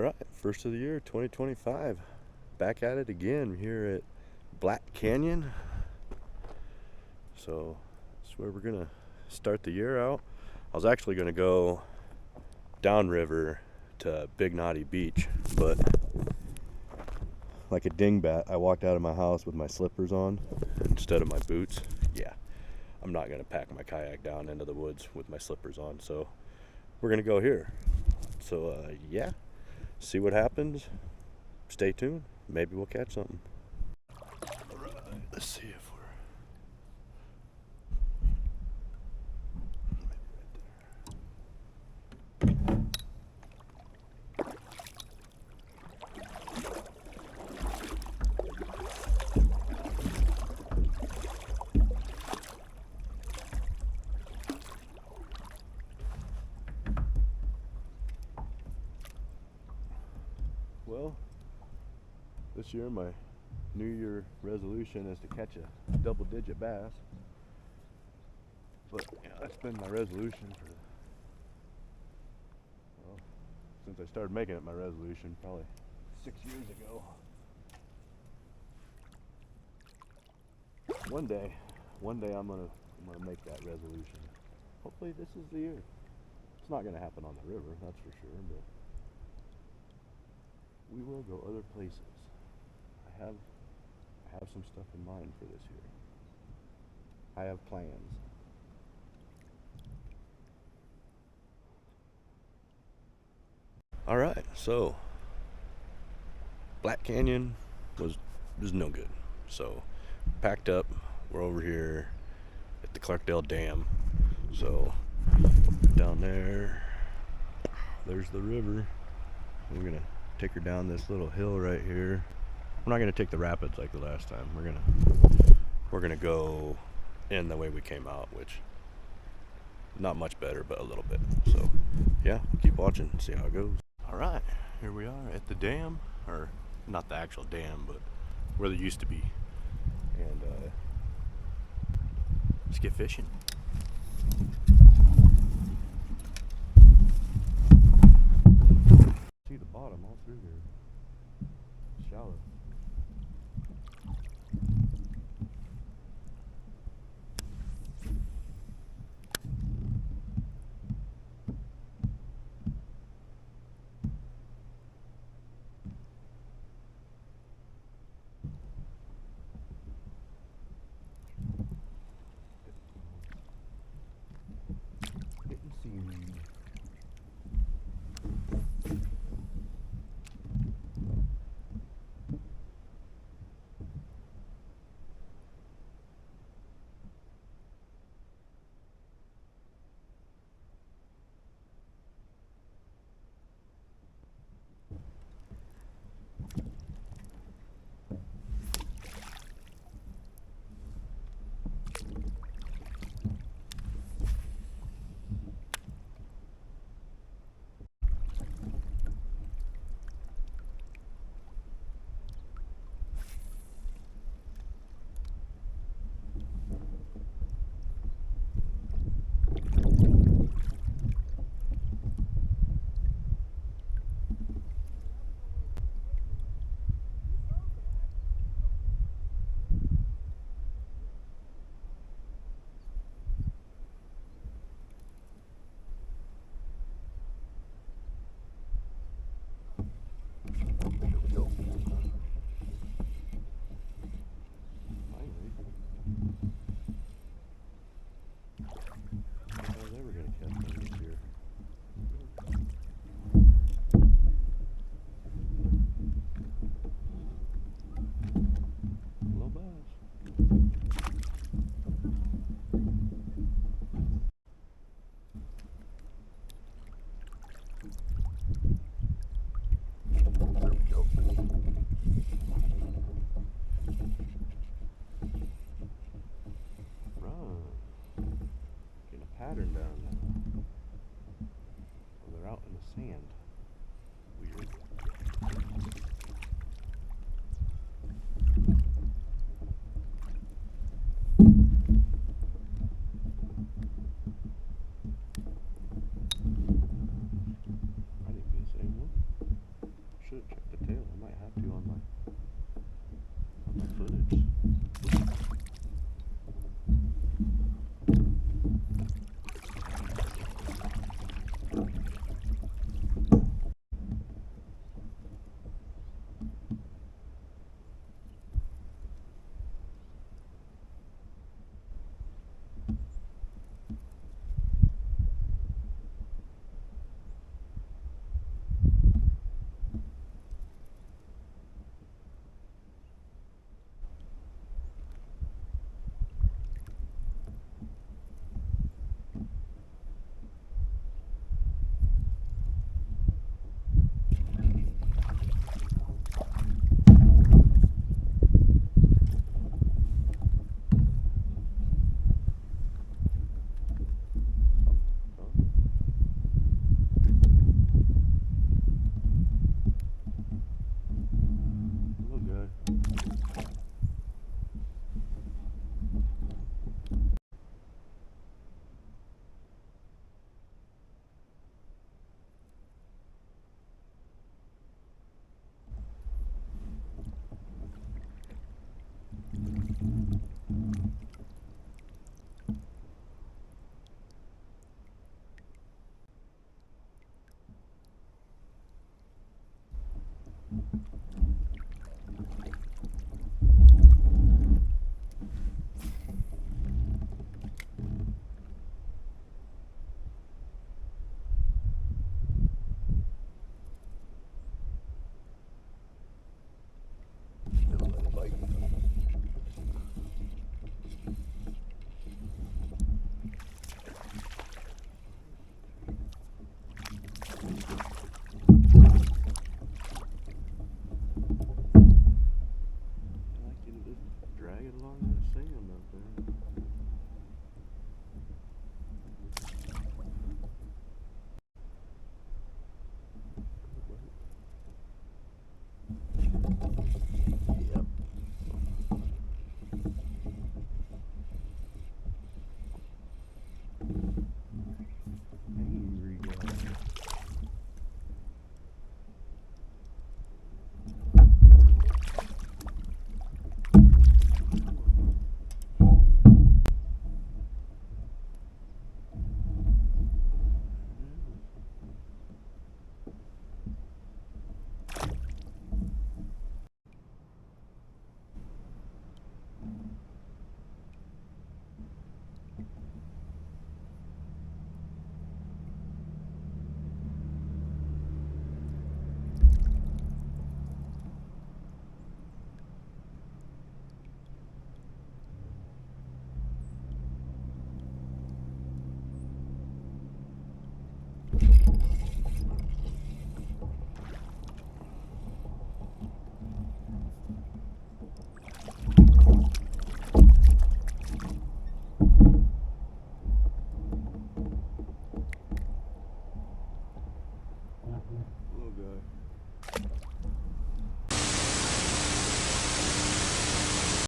Alright, first of the year 2025. Back at it again here at Black Canyon. So that's where we're gonna start the year out. I was actually gonna go downriver to Big Knotty Beach, but like a dingbat, I walked out of my house with my slippers on instead of my boots. Yeah, I'm not gonna pack my kayak down into the woods with my slippers on, so we're gonna go here. So yeah, see what happens. Stay tuned. Maybe we'll catch something. All right, let's see if we're maybe right there. Well, this year my New Year resolution is to catch a double-digit bass. But yeah, that's been my resolution for, well, since I started making it my resolution, probably 6 years ago. One day I'm gonna make that resolution. Hopefully this is the year. It's not gonna happen on the river, that's for sure, but we will go other places. I have some stuff in mind for this year. I have plans. All right, so Black Canyon was no good. So packed up. We're over here at the Clarkdale Dam. So down there, there's the river. We're gonna take her down this little hill right here. We're not gonna take the rapids like the last time. We're gonna go in the way we came out, which not much better, but a little bit. So yeah, keep watching, see how it goes. All right, here we are at the dam, or not the actual dam, but where there used to be. And let's get fishing. See the bottom all through here. It's shallow. Getting seaweed. Pattern down there. Oh, they're out in the sand. Weird.